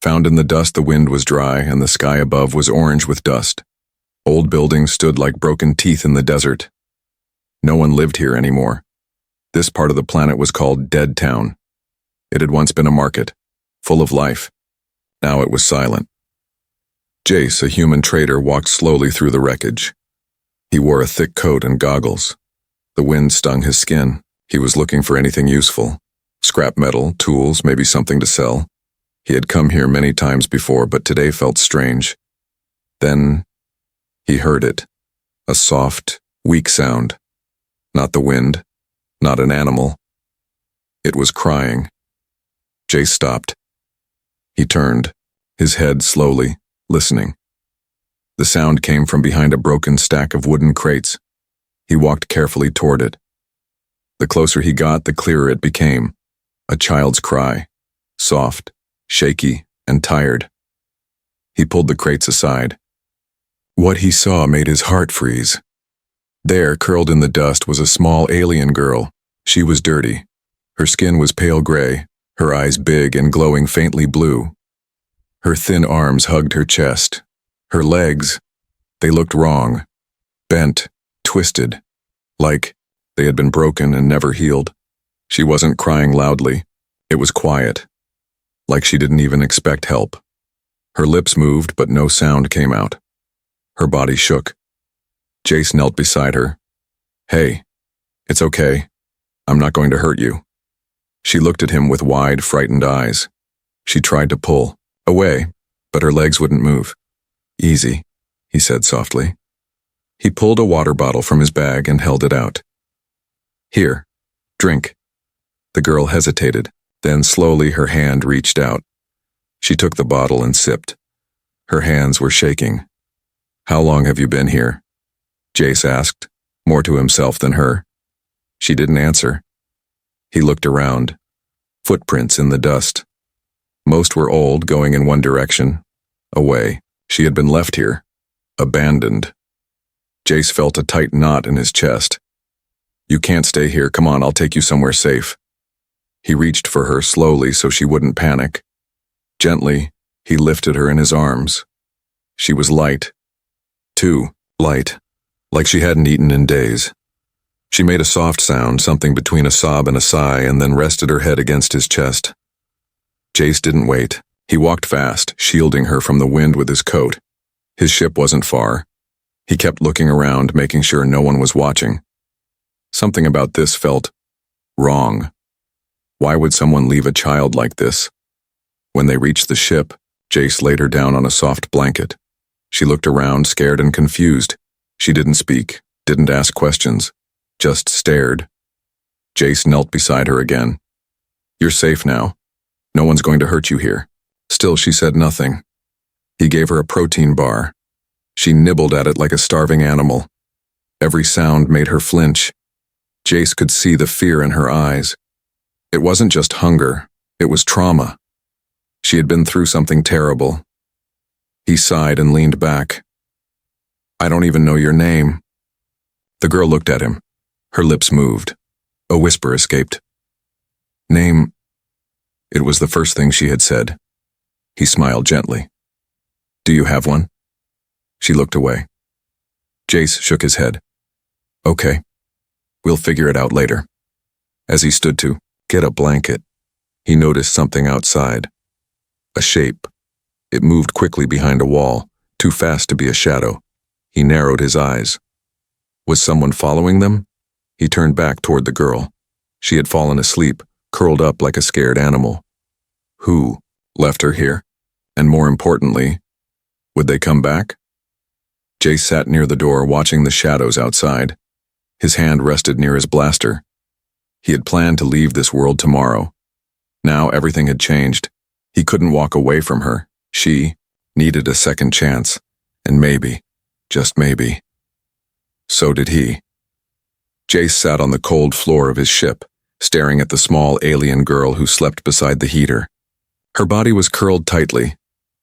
Found in the dust, the wind was dry and the sky above was orange with dust. Old buildings stood like broken teeth in the desert. No one lived here anymore. This part of the planet was called Dead Town. It had once been a market, full of life. Now it was silent. Jace, a human trader, walked slowly through the wreckage. He wore a thick coat and goggles. The wind stung his skin. He was looking for anything useful. Scrap metal, tools, maybe something to sell. He had come here many times before, but today felt strange. Then he heard it. A soft, weak sound. Not the wind, not an animal. It was crying. Jace stopped. He turned, his head slowly, listening. The sound came from behind a broken stack of wooden crates. He walked carefully toward it. The closer he got, the clearer it became. A child's cry, soft, shaky, and tired. He pulled the crates aside. What he saw made his heart freeze. There, curled in the dust, was a small alien girl. She was dirty. Her skin was pale gray, her eyes big and glowing faintly blue. Her thin arms hugged her chest. Her legs, they looked wrong, bent, twisted, like they had been broken and never healed. She wasn't crying loudly. It was quiet, like she didn't even expect help. Her lips moved, but no sound came out. Her body shook. Jace knelt beside her. Hey, it's okay. I'm not going to hurt you. She looked at him with wide, frightened eyes. She tried to pull away, but her legs wouldn't move. Easy, he said softly. He pulled a water bottle from his bag and held it out. Here, drink. The girl hesitated, then slowly her hand reached out. She took the bottle and sipped. Her hands were shaking. How long have you been here? Jace asked, more to himself than her. She didn't answer. He looked around. Footprints in the dust. Most were old, going in one direction. Away. She had been left here. Abandoned. Jace felt a tight knot in his chest. You can't stay here. Come on, I'll take you somewhere safe. He reached for her slowly so she wouldn't panic. Gently, he lifted her in his arms. She was light. Too light. Like she hadn't eaten in days. She made a soft sound, something between a sob and a sigh, and then rested her head against his chest. Jace didn't wait. He walked fast, shielding her from the wind with his coat. His ship wasn't far. He kept looking around, making sure no one was watching. Something about this felt wrong. Why would someone leave a child like this? When they reached the ship, Jace laid her down on a soft blanket. She looked around, scared and confused. She didn't speak, didn't ask questions, just stared. Jace knelt beside her again. You're safe now. No one's going to hurt you here. Still, she said nothing. He gave her a protein bar. She nibbled at it like a starving animal. Every sound made her flinch. Jace could see the fear in her eyes. It wasn't just hunger, it was trauma. She had been through something terrible. He sighed and leaned back. I don't even know your name. The girl looked at him. Her lips moved. A whisper escaped. Name. It was the first thing she had said. He smiled gently. Do you have one? She looked away. Jace shook his head. Okay. We'll figure it out later. As he stood to get a blanket, he noticed something outside. A shape. It moved quickly behind a wall, too fast to be a shadow. He narrowed his eyes. Was someone following them? He turned back toward the girl. She had fallen asleep, curled up like a scared animal. Who left her here? And more importantly, would they come back? Jace sat near the door, watching the shadows outside. His hand rested near his blaster. He had planned to leave this world tomorrow. Now everything had changed. He couldn't walk away from her. She needed a second chance. And maybe, just maybe, so did he. Jace sat on the cold floor of his ship, staring at the small alien girl who slept beside the heater. Her body was curled tightly,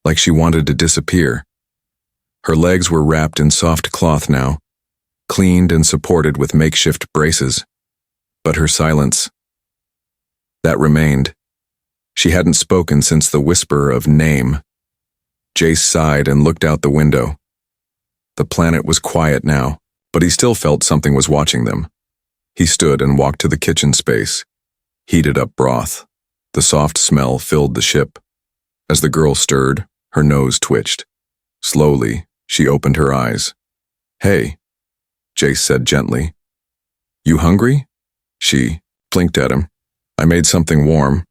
like she wanted to disappear. Her legs were wrapped in soft cloth now, cleaned and supported with makeshift braces. But her silence, that remained. She hadn't spoken since the whisper of name. Jace sighed and looked out the window. The planet was quiet now, but he still felt something was watching them. He stood and walked to the kitchen space, heated up broth. The soft smell filled the ship. As the girl stirred, her nose twitched. Slowly, she opened her eyes. "Hey," Jace said gently. "You hungry?" She blinked at him. "I made something warm.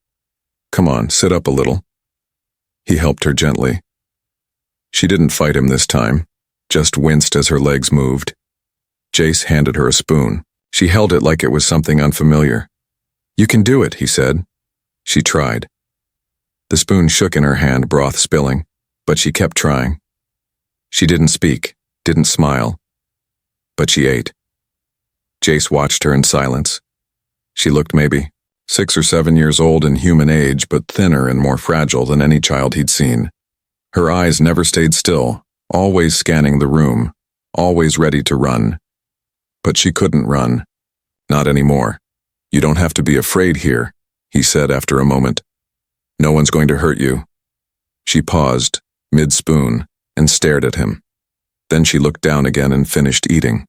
Come on, sit up a little." He helped her gently. She didn't fight him this time, just winced as her legs moved. Jace handed her a spoon. She held it like it was something unfamiliar. "You can do it," he said. She tried. The spoon shook in her hand, broth spilling, but she kept trying. She didn't speak, didn't smile, but she ate. Jace watched her in silence. She looked maybe 6 or 7 years old in human age, but thinner and more fragile than any child he'd seen. Her eyes never stayed still, always scanning the room, always ready to run. But she couldn't run. Not anymore. "You don't have to be afraid here," he said after a moment. "No one's going to hurt you." She paused, mid-spoon, and stared at him. Then she looked down again and finished eating.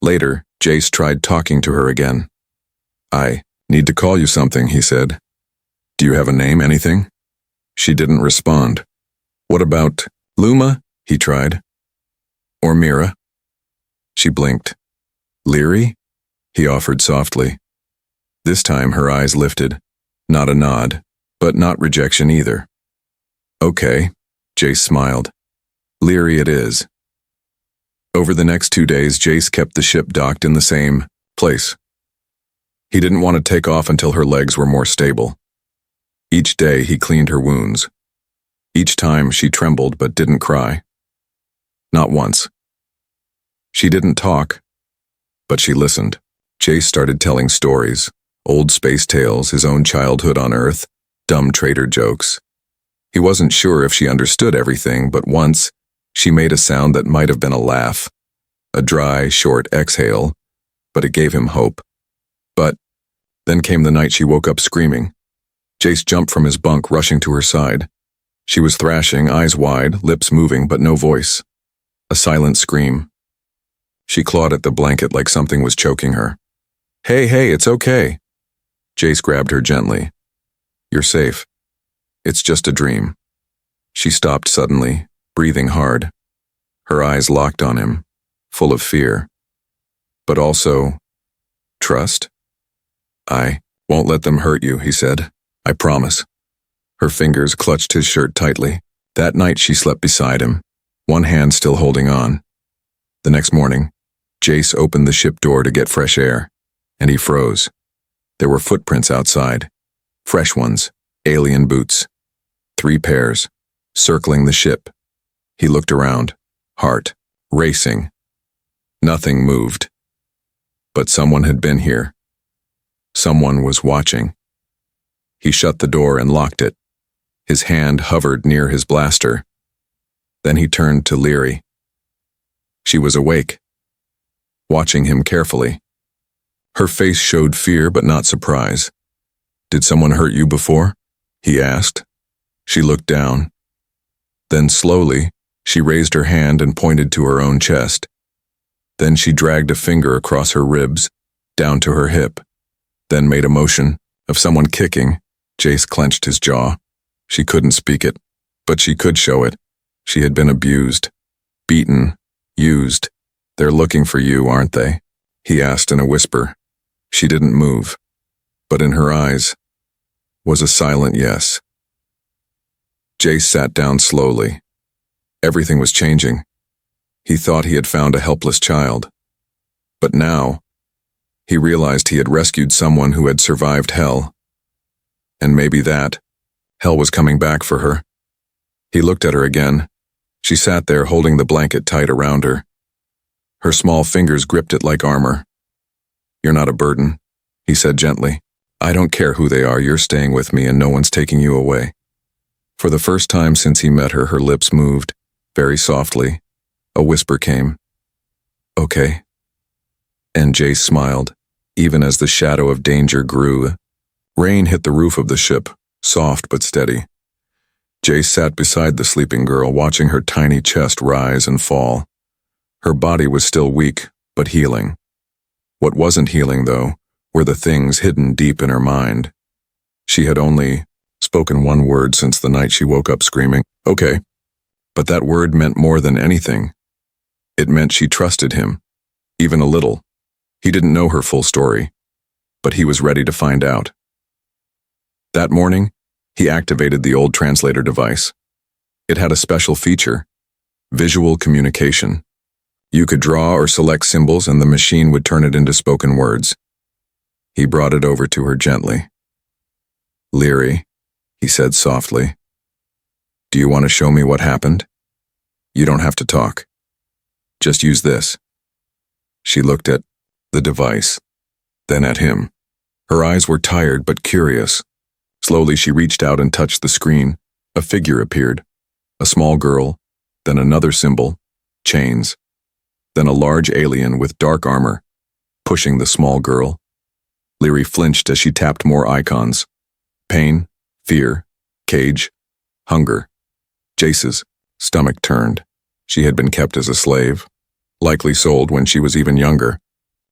Later, Jace tried talking to her again. "I need to call you something," he said. "Do you have a name, anything?" She didn't respond. "What about Luma?" he tried. "Or Mira?" She blinked. "Leary?" he offered softly. This time her eyes lifted. Not a nod, but not rejection either. "Okay," Jace smiled. "Leary it is." Over the next 2 days, Jace kept the ship docked in the same place. He didn't want to take off until her legs were more stable. Each day he cleaned her wounds. Each time she trembled but didn't cry. Not once. She didn't talk, but she listened. Jace started telling stories, old space tales, his own childhood on Earth, dumb traitor jokes. He wasn't sure if she understood everything, but once she made a sound that might have been a laugh, a dry, short exhale, but it gave him hope. But then came the night she woke up screaming. Jace jumped from his bunk, rushing to her side. She was thrashing, eyes wide, lips moving, but no voice. A silent scream. She clawed at the blanket like something was choking her. Hey, it's okay." Jace grabbed her gently. "You're safe. It's just a dream." She stopped suddenly, breathing hard. Her eyes locked on him, full of fear. But also, trust? "I won't let them hurt you," he said. "I promise." Her fingers clutched his shirt tightly. That night she slept beside him, one hand still holding on. The next morning, Jace opened the ship door to get fresh air, and he froze. There were footprints outside. Fresh ones, alien boots. 3 pairs, circling the ship. He looked around, heart racing. Nothing moved. But someone had been here. Someone was watching. He shut the door and locked it. His hand hovered near his blaster. Then he turned to Leary. She was awake, watching him carefully. Her face showed fear but not surprise. "Did someone hurt you before?" he asked. She looked down. Then slowly, she raised her hand and pointed to her own chest. Then she dragged a finger across her ribs, down to her hip. Then made a motion of someone kicking. Jace clenched his jaw. She couldn't speak it, but she could show it. She had been abused, beaten, used. "They're looking for you, aren't they?" he asked in a whisper. She didn't move, but in her eyes was a silent yes. Jace sat down slowly. Everything was changing. He thought he had found a helpless child. But now, he realized he had rescued someone who had survived hell. And maybe that, hell was coming back for her. He looked at her again. She sat there holding the blanket tight around her. Her small fingers gripped it like armor. "You're not a burden," he said gently. "I don't care who they are, you're staying with me and no one's taking you away." For the first time since he met her, her lips moved, very softly. A whisper came. "Okay." And Jace smiled, even as the shadow of danger grew. Rain hit the roof of the ship, soft but steady. Jace sat beside the sleeping girl, watching her tiny chest rise and fall. Her body was still weak, but healing. What wasn't healing, though, were the things hidden deep in her mind. She had only spoken one word since the night she woke up screaming, "Okay." But that word meant more than anything. It meant she trusted him, even a little. He didn't know her full story, but he was ready to find out. That morning, he activated the old translator device. It had a special feature: visual communication. You could draw or select symbols and the machine would turn it into spoken words. He brought it over to her gently. "Leary," he said softly, "do you want to show me what happened? You don't have to talk. Just use this." She looked at the device, then at him. Her eyes were tired but curious. Slowly she reached out and touched the screen. A figure appeared. A small girl, then another symbol, chains. Then a large alien with dark armor, pushing the small girl. Leary flinched as she tapped more icons. Pain, fear, cage, hunger. Jace's stomach turned. She had been kept as a slave, likely sold when she was even younger.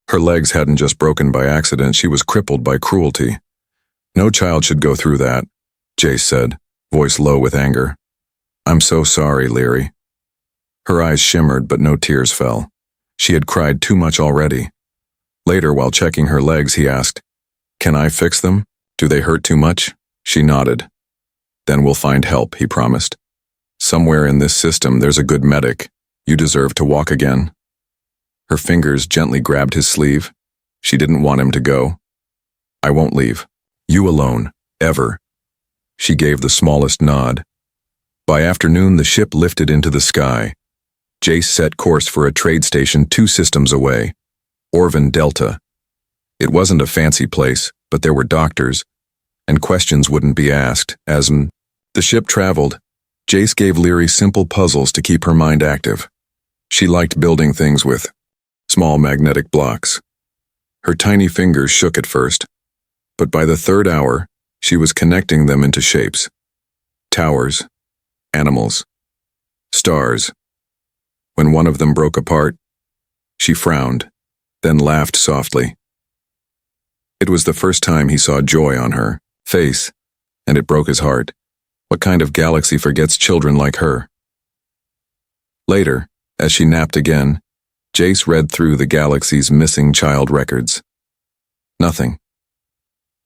Her legs hadn't just broken by accident, she was crippled by cruelty. "No child should go through that," Jace said, voice low with anger. "I'm so sorry, Leary." Her eyes shimmered, but no tears fell. She had cried too much already. Later, while checking her legs, he asked, "Can I fix them? Do they hurt too much?" She nodded. "Then we'll find help," he promised. "Somewhere in this system there's a good medic. You deserve to walk again." Her fingers gently grabbed his sleeve. She didn't want him to go. "I won't leave. You alone. Ever." She gave the smallest nod. By afternoon, the ship lifted into the sky. Jace set course for a trade station 2 systems away, Orvin Delta. It wasn't a fancy place, but there were doctors, and questions wouldn't be asked. As the ship traveled, Jace gave Leary simple puzzles to keep her mind active. She liked building things with small magnetic blocks. Her tiny fingers shook at first, but by the 3rd hour, she was connecting them into shapes. Towers, animals, stars. When one of them broke apart, she frowned, then laughed softly. It was the first time he saw joy on her face, and it broke his heart. What kind of galaxy forgets children like her? Later, as she napped again, Jace read through the galaxy's missing child records. Nothing.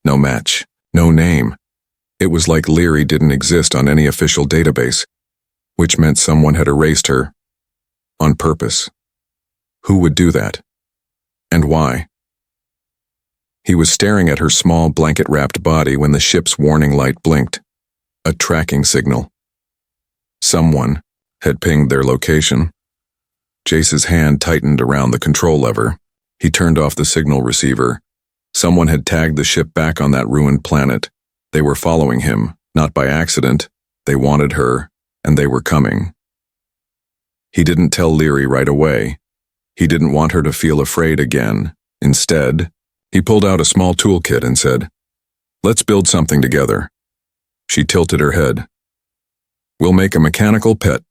No match. No name. It was like Leary didn't exist on any official database, which meant someone had erased her. On purpose. Who would do that? And why? He was staring at her small blanket-wrapped body when the ship's warning light blinked. A tracking signal. Someone had pinged their location. Jace's hand tightened around the control lever. He turned off the signal receiver. Someone had tagged the ship back on that ruined planet. They were following him, not by accident. They wanted her, and they were coming. He didn't tell Leary right away. He didn't want her to feel afraid again. Instead, he pulled out a small toolkit and said, "Let's build something together." She tilted her head. "We'll make a mechanical pet."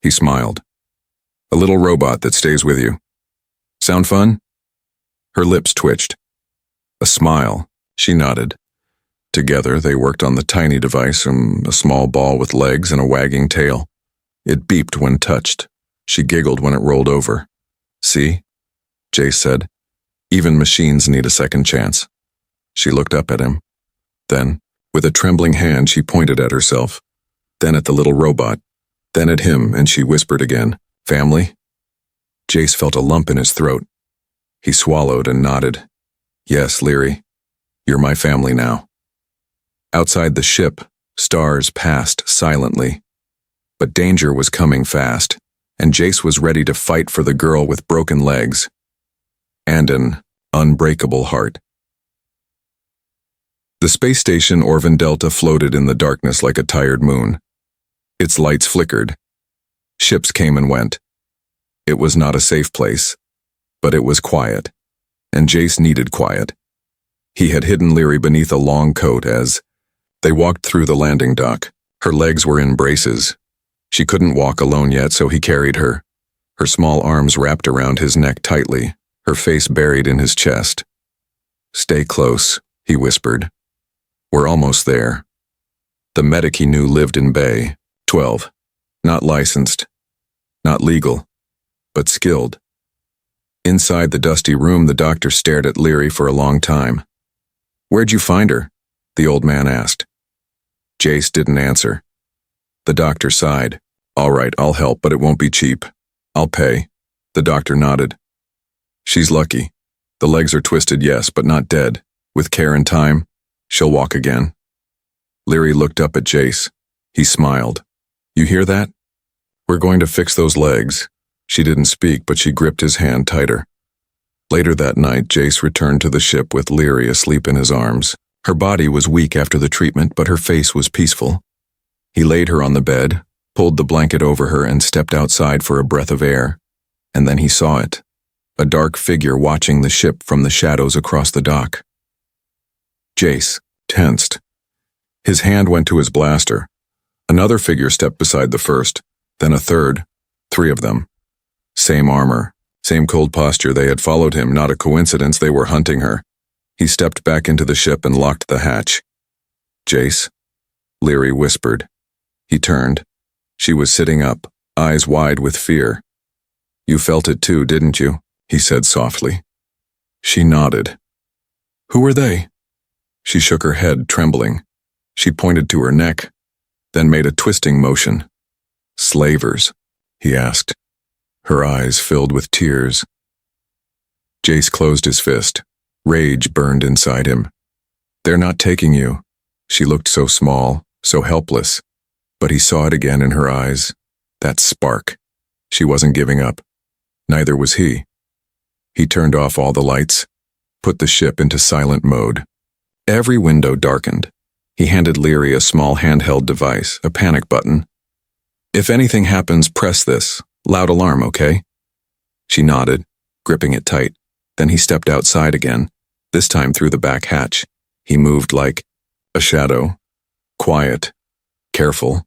He smiled. "A little robot that stays with you. Sound fun?" Her lips twitched. A smile. She nodded. Together, they worked on the tiny device, a small ball with legs and a wagging tail. It beeped when touched. She giggled when it rolled over. "See?" Jace said. "Even machines need a second chance." She looked up at him. Then, with a trembling hand, she pointed at herself. Then at the little robot. Then at him, and she whispered again, "Family?" Jace felt a lump in his throat. He swallowed and nodded. "Yes, Leary. You're my family now." Outside the ship, stars passed silently. But danger was coming fast, and Jace was ready to fight for the girl with broken legs and an unbreakable heart. The space station Orvin Delta floated in the darkness like a tired moon. Its lights flickered. Ships came and went. It was not a safe place, but it was quiet, and Jace needed quiet. He had hidden Leary beneath a long coat as They walked through the landing dock. Her legs were in braces. She couldn't walk alone yet, so he carried her. Her small arms wrapped around his neck tightly, her face buried in his chest. "Stay close," he whispered. "We're almost there." The medic he knew lived in Bay, 12. Not licensed, not legal, but skilled. Inside the dusty room, the doctor stared at Leary for a long time. "Where'd you find her?" the old man asked. Jace didn't answer. The doctor sighed. "All right, I'll help, but it won't be cheap. I'll pay." The doctor nodded. "She's lucky. The legs are twisted, yes, but not dead. With care and time, she'll walk again." Leary looked up at Jace. He smiled. "You hear that? We're going to fix those legs." She didn't speak, but she gripped his hand tighter. Later that night, Jace returned to the ship with Leary asleep in his arms. Her body was weak after the treatment, but her face was peaceful. He laid her on the bed, pulled the blanket over her, and stepped outside for a breath of air. And then he saw it. A dark figure watching the ship from the shadows across the dock. Jace tensed. His hand went to his blaster. Another figure stepped beside the first, then a third, 3 of them. Same armor, same cold posture. They had followed him, not a coincidence. They were hunting her. He stepped back into the ship and locked the hatch. "Jace?" Leary whispered. He turned. She was sitting up, eyes wide with fear. "You felt it too, didn't you?" he said softly. She nodded. "Who are they?" She shook her head, trembling. She pointed to her neck, then made a twisting motion. "Slavers?" he asked. Her eyes filled with tears. Jace closed his fist. Rage burned inside him. "They're not taking you." She looked so small, so helpless, but he saw it again in her eyes. That spark. She wasn't giving up. Neither was he. He turned off all the lights, put the ship into silent mode. Every window darkened. He handed Leary a small handheld device, a panic button. "If anything happens, press this. Loud alarm, okay?" She nodded, gripping it tight. Then he stepped outside again, this time through the back hatch. He moved like a shadow, quiet, careful.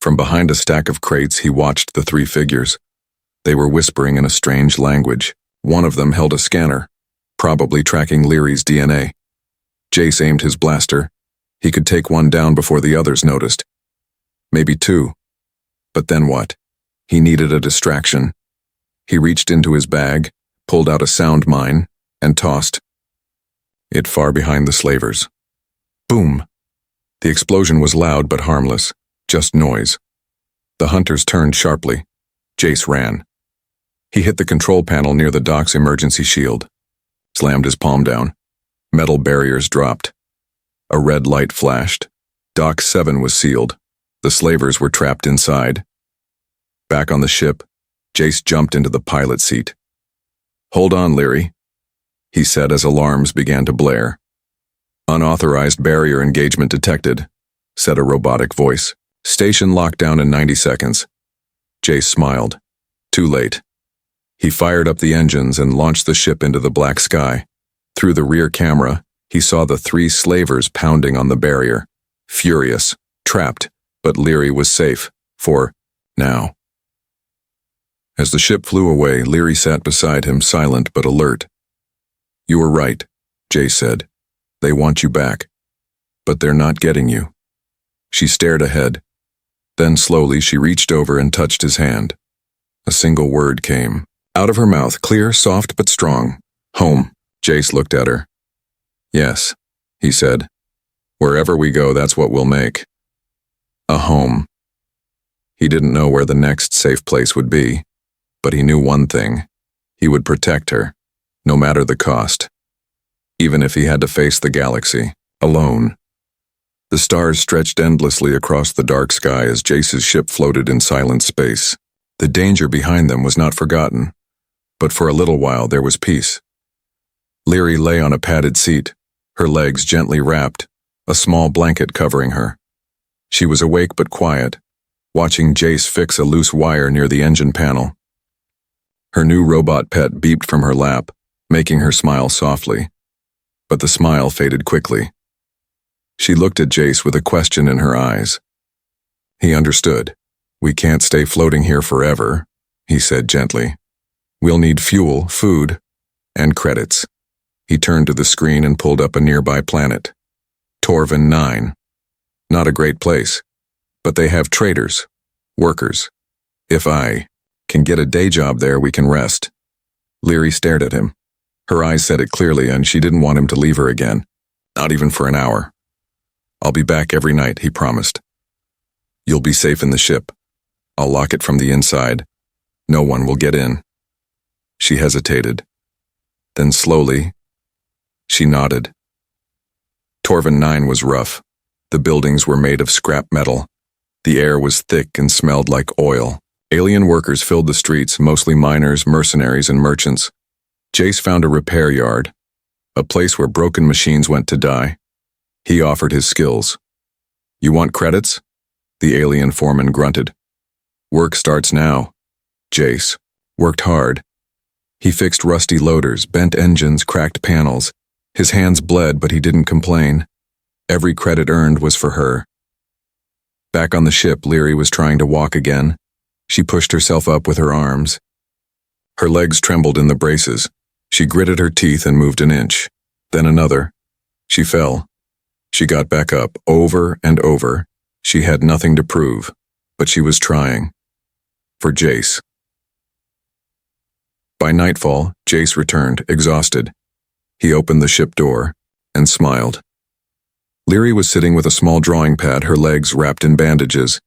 From behind a stack of crates, he watched the 3 figures. They were whispering in a strange language. One of them held a scanner, probably tracking Leary's DNA. Jace aimed his blaster. He could take one down before the others noticed. Maybe 2. But then what? He needed a distraction. He reached into his bag, pulled out a sound mine, and tossed it far behind the slavers. Boom! The explosion was loud but harmless, just noise. The hunters turned sharply. Jace ran. He hit the control panel near the dock's emergency shield, slammed his palm down. Metal barriers dropped. A red light flashed. Dock 7 was sealed. The slavers were trapped inside. Back on the ship, Jace jumped into the pilot seat. "Hold on, Leary," he said as alarms began to blare. "Unauthorized barrier engagement detected," said a robotic voice. "Station lockdown in 90 seconds. Jace smiled. Too late. He fired up the engines and launched the ship into the black sky. Through the rear camera, he saw the 3 slavers pounding on the barrier. Furious, trapped, but Leary was safe, for now. As the ship flew away, Leary sat beside him, silent but alert. "You were right," Jay said. "They want you back. But they're not getting you." She stared ahead. Then slowly she reached over and touched his hand. A single word came. Out of her mouth, clear, soft but strong. "Home." Jace looked at her. "Yes," he said. "Wherever we go, that's what we'll make. A home." He didn't know where the next safe place would be, but he knew one thing. He would protect her, no matter the cost. Even if he had to face the galaxy, alone. The stars stretched endlessly across the dark sky as Jace's ship floated in silent space. The danger behind them was not forgotten, but for a little while there was peace. Leary lay on a padded seat, her legs gently wrapped, a small blanket covering her. She was awake but quiet, watching Jace fix a loose wire near the engine panel. Her new robot pet beeped from her lap, making her smile softly. But the smile faded quickly. She looked at Jace with a question in her eyes. He understood. We can't stay floating here forever, he said gently. We'll need fuel, food, and credits. He turned to the screen and pulled up a nearby planet. Torvin 9. Not a great place, but they have traders, workers. If I can get a day job there, we can rest. Leary stared at him. Her eyes said it clearly, and she didn't want him to leave her again, not even for an hour. I'll be back every night, he promised. You'll be safe in the ship. I'll lock it from the inside. No one will get in. She hesitated. Then slowly, she nodded. Torvin 9 was rough. The buildings were made of scrap metal. The air was thick and smelled like oil. Alien workers filled the streets, mostly miners, mercenaries, and merchants. Jace found a repair yard, a place where broken machines went to die. He offered his skills. You want credits? The alien foreman grunted. Work starts now. Jace worked hard. He fixed rusty loaders, bent engines, cracked panels. His hands bled, but he didn't complain. Every credit earned was for her. Back on the ship, Leary was trying to walk again. She pushed herself up with her arms. Her legs trembled in the braces. She gritted her teeth and moved an inch, then another. She fell. She got back up, over and over. She had nothing to prove, but she was trying. For Jace. By nightfall, Jace returned, exhausted. He opened the ship door and smiled. Leary was sitting with a small drawing pad, her legs wrapped in bandages.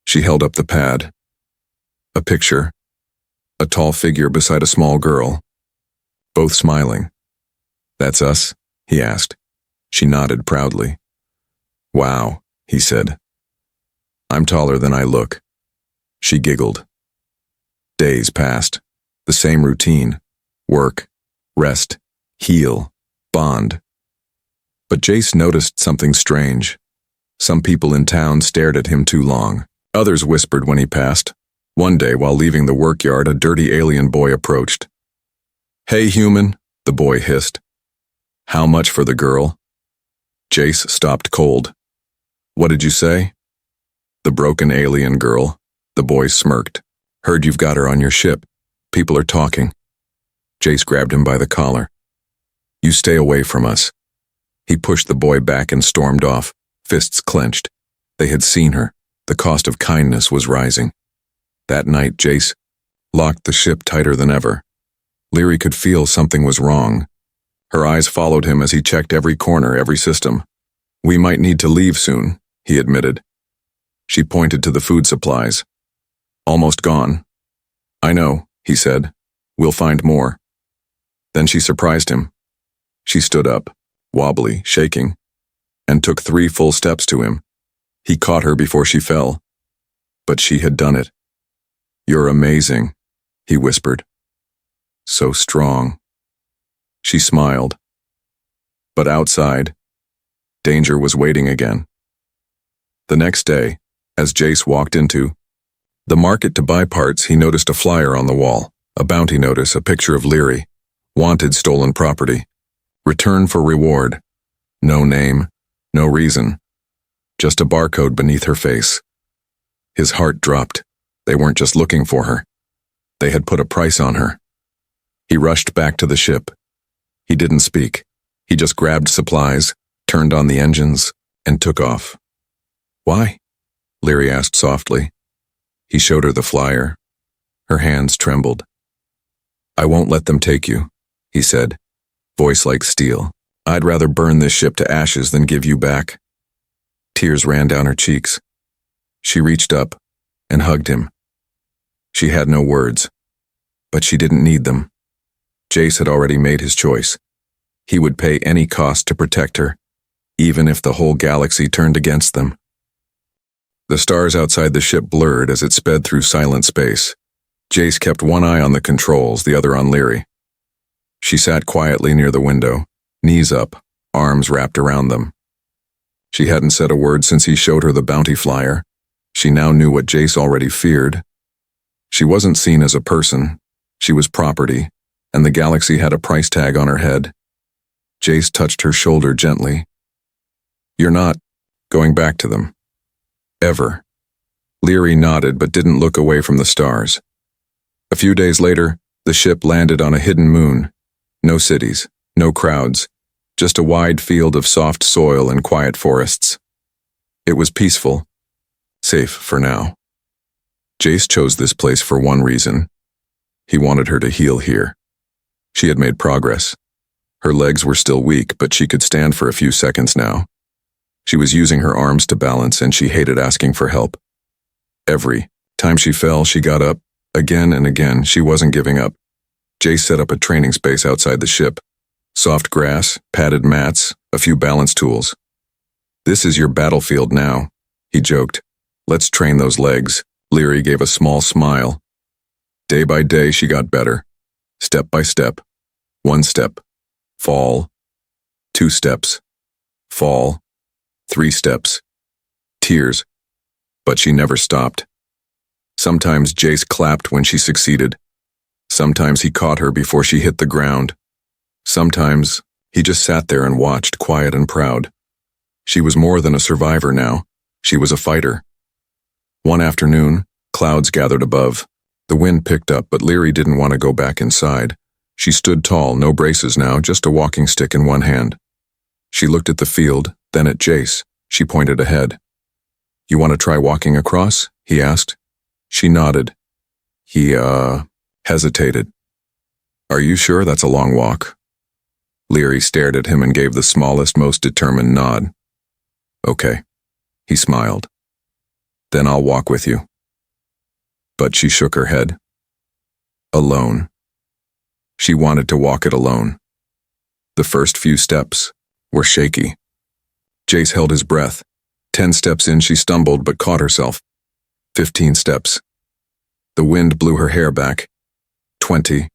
She held up the pad. A picture. A tall figure beside a small girl. Both smiling. That's us? He asked. She nodded proudly. Wow, he said. I'm taller than I look. She giggled. Days passed. The same routine. Work, rest, heal, bond. But Jace noticed something strange. Some people in town stared at him too long. Others whispered when he passed. One day, while leaving the workyard, a dirty alien boy approached. Hey, human, the boy hissed. How much for the girl? Jace stopped cold. What did you say? The broken alien girl. The boy smirked. Heard you've got her on your ship. People are talking. Jace grabbed him by the collar. You stay away from us. He pushed the boy back and stormed off, fists clenched. They had seen her. The cost of kindness was rising. That night, Jace locked the ship tighter than ever. Leary could feel something was wrong. Her eyes followed him as he checked every corner, every system. We might need to leave soon, he admitted. She pointed to the food supplies. Almost gone. I know, he said. We'll find more. Then she surprised him. She stood up, wobbly, shaking, and took 3 full steps to him. He caught her before she fell. But she had done it. You're amazing, he whispered. So strong. She smiled. But outside, danger was waiting again. The next day, as Jace walked into the market to buy parts, he noticed a flyer on the wall, a bounty notice, a picture of Leary. Wanted stolen property. Return for reward. No name, no reason. Just a barcode beneath her face. His heart dropped. They weren't just looking for her. They had put a price on her. He rushed back to the ship. He didn't speak. He just grabbed supplies, turned on the engines, and took off. Why? Leary asked softly. He showed her the flyer. Her hands trembled. I won't let them take you, he said, voice like steel. I'd rather burn this ship to ashes than give you back. Tears ran down her cheeks. She reached up and hugged him. She had no words, but she didn't need them. Jace had already made his choice. He would pay any cost to protect her, even if the whole galaxy turned against them. The stars outside the ship blurred as it sped through silent space. Jace kept one eye on the controls, the other on Leary. She sat quietly near the window, knees up, arms wrapped around them. She hadn't said a word since he showed her the bounty flyer. She now knew what Jace already feared. She wasn't seen as a person. She was property, and the galaxy had a price tag on her head. Jace touched her shoulder gently. You're not going back to them. Ever. Leary nodded but didn't look away from the stars. A few days later, the ship landed on a hidden moon. No cities, no crowds, just a wide field of soft soil and quiet forests. It was peaceful, safe for now. Jace chose this place for one reason. He wanted her to heal here. She had made progress. Her legs were still weak, but she could stand for a few seconds now. She was using her arms to balance, and she hated asking for help. Every time she fell, she got up. Again and again, she wasn't giving up. Jace set up a training space outside the ship. Soft grass, padded mats, a few balance tools. This is your battlefield now, he joked. Let's train those legs. Leary gave a small smile. Day by day, she got better. Step by step. 1 step. Fall. 2 steps. Fall. 3 steps. Tears. But she never stopped. Sometimes Jace clapped when she succeeded. Sometimes he caught her before she hit the ground. Sometimes he just sat there and watched, quiet and proud. She was more than a survivor now. She was a fighter. One afternoon, clouds gathered above. The wind picked up, but Leary didn't want to go back inside. She stood tall, no braces now, just a walking stick in one hand. She looked at the field, then at Jace. She pointed ahead. You want to try walking across? He asked. She nodded. He, hesitated. Are you sure that's a long walk? Leary stared at him and gave the smallest, most determined nod. Okay. He smiled. Then I'll walk with you. But she shook her head. Alone. She wanted to walk it alone. The first few steps were shaky. Jace held his breath. 10 steps in, she stumbled but caught herself. 15 steps. The wind blew her hair back. 20.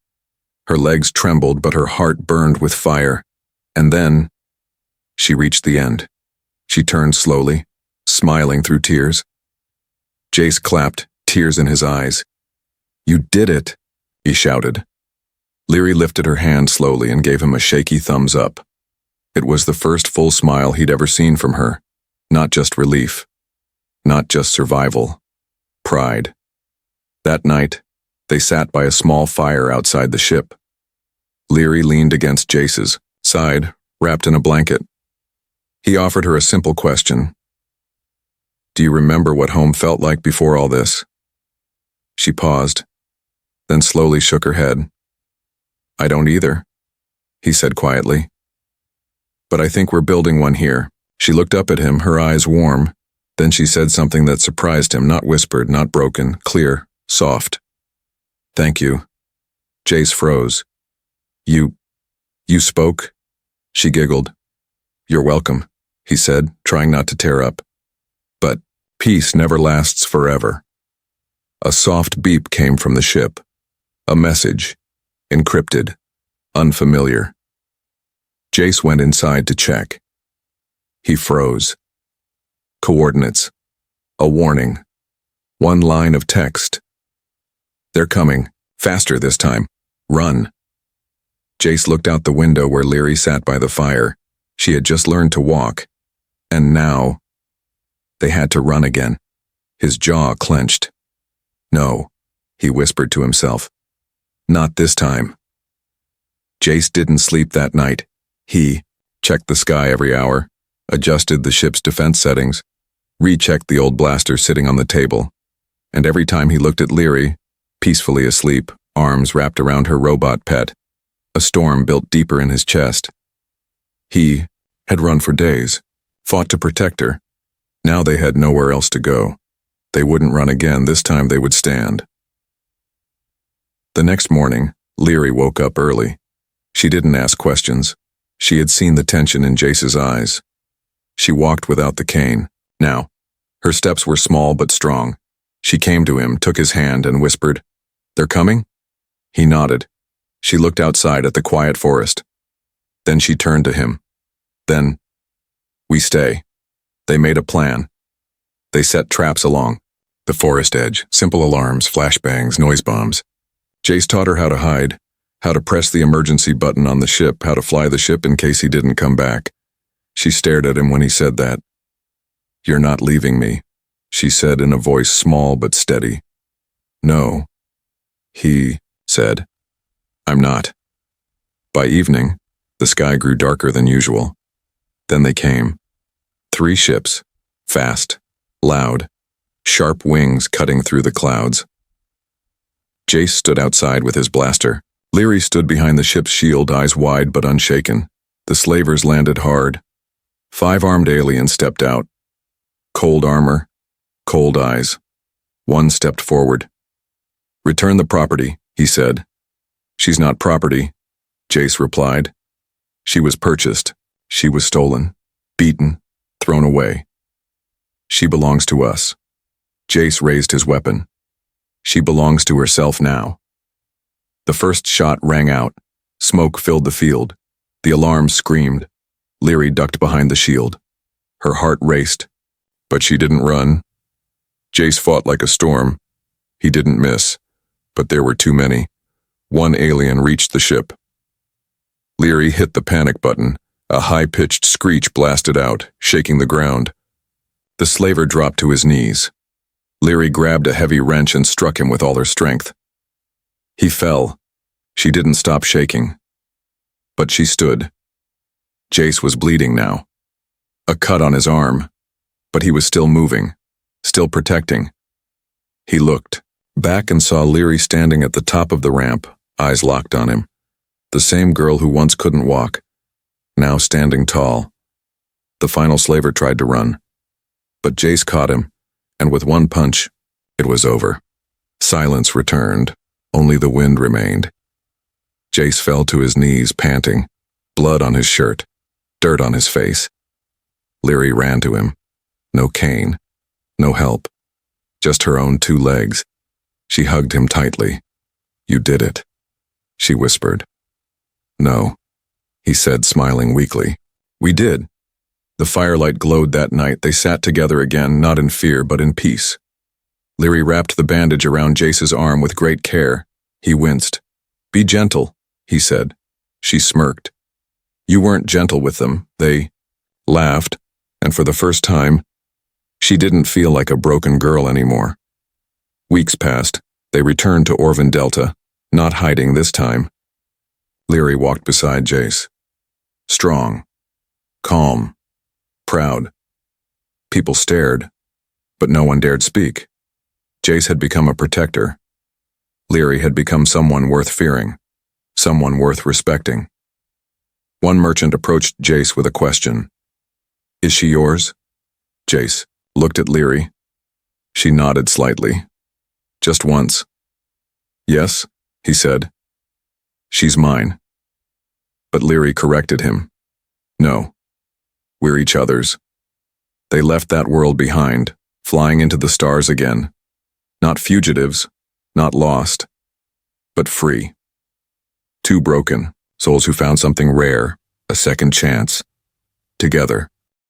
Her legs trembled, but her heart burned with fire. And then, she reached the end. She turned slowly, smiling through tears. Jace clapped, tears in his eyes. You did it, he shouted. Leary lifted her hand slowly and gave him a shaky thumbs up. It was the first full smile he'd ever seen from her. Not just relief. Not just survival. Pride. That night, they sat by a small fire outside the ship. Leary leaned against Jace's side, wrapped in a blanket. He offered her a simple question. Do you remember what home felt like before all this? She paused, then slowly shook her head. I don't either, he said quietly. But I think we're building one here. She looked up at him, her eyes warm. Then she said something that surprised him, not whispered, not broken, clear, soft. Thank you. Jace froze. You spoke? She giggled. You're welcome, he said, trying not to tear up. But peace never lasts forever. A soft beep came from the ship. A message. Encrypted. Unfamiliar. Jace went inside to check. He froze. Coordinates. A warning. 1 line of text. They're coming. Faster this time. Run. Jace looked out the window where Leary sat by the fire. She had just learned to walk. And now, they had to run again. His jaw clenched. No, he whispered to himself. Not this time. Jace didn't sleep that night. He checked the sky every hour, adjusted the ship's defense settings, rechecked the old blaster sitting on the table, and every time he looked at Leary, peacefully asleep, arms wrapped around her robot pet, a storm built deeper in his chest. He had run for days, fought to protect her. Now they had nowhere else to go. They wouldn't run again, this time they would stand. The next morning, Leary woke up early. She didn't ask questions. She had seen the tension in Jace's eyes. She walked without the cane. Now, her steps were small but strong. She came to him, took his hand, and whispered, They're coming? He nodded. She looked outside at the quiet forest. Then she turned to him. Then, we stay. They made a plan. They set traps along the forest edge, simple alarms, flashbangs, noise bombs. Jace taught her how to hide, how to press the emergency button on the ship, how to fly the ship in case he didn't come back. She stared at him when he said that. "You're not leaving me," she said in a voice small but steady. "No," he said. "I'm not." By evening, the sky grew darker than usual. Then they came. 3 ships, fast, loud, sharp wings cutting through the clouds. Jace stood outside with his blaster. Leary stood behind the ship's shield, eyes wide but unshaken. The slavers landed hard. 5 armed aliens stepped out. Cold armor, cold eyes. One stepped forward. "Return the property," he said. "She's not property," Jace replied. "She was purchased. She was stolen, beaten, thrown away. She belongs to us." Jace raised his weapon. "She belongs to herself now." The first shot rang out. Smoke filled the field. The alarm screamed. Leary ducked behind the shield. Her heart raced, but she didn't run. Jace fought like a storm. He didn't miss, but there were too many. 1 alien reached the ship. Leary hit the panic button. A high-pitched screech blasted out, shaking the ground. The slaver dropped to his knees. Leary grabbed a heavy wrench and struck him with all her strength. He fell. She didn't stop shaking. But she stood. Jace was bleeding now. A cut on his arm. But he was still moving, still protecting. He looked back and saw Leary standing at the top of the ramp, eyes locked on him. The same girl who once couldn't walk, now standing tall. The final slaver tried to run, but Jace caught him, and with one punch, it was over. Silence returned, only the wind remained. Jace fell to his knees, panting, blood on his shirt, dirt on his face. Leary ran to him. No cane, no help, just her own 2 legs. She hugged him tightly. "You did it," she whispered. "No," he said, smiling weakly. "We did." The firelight glowed that night. They sat together again, not in fear, but in peace. Leary wrapped the bandage around Jace's arm with great care. He winced. "Be gentle," he said. She smirked. "You weren't gentle with them. They laughed, and for the first time, she didn't feel like a broken girl anymore." Weeks passed. They returned to Orvan Delta, not hiding this time. Leary walked beside Jace. Strong, calm, proud. People stared, but no one dared speak. Jace had become a protector. Leary had become someone worth fearing, someone worth respecting. One merchant approached Jace with a question. "Is she yours?" Jace looked at Leary. She nodded slightly. Just once. "Yes," he said. "She's mine." But Leary corrected him. "No, we're each other's." They left that world behind, flying into the stars again. Not fugitives, not lost, but free. 2 broken souls who found something rare, a second chance, together.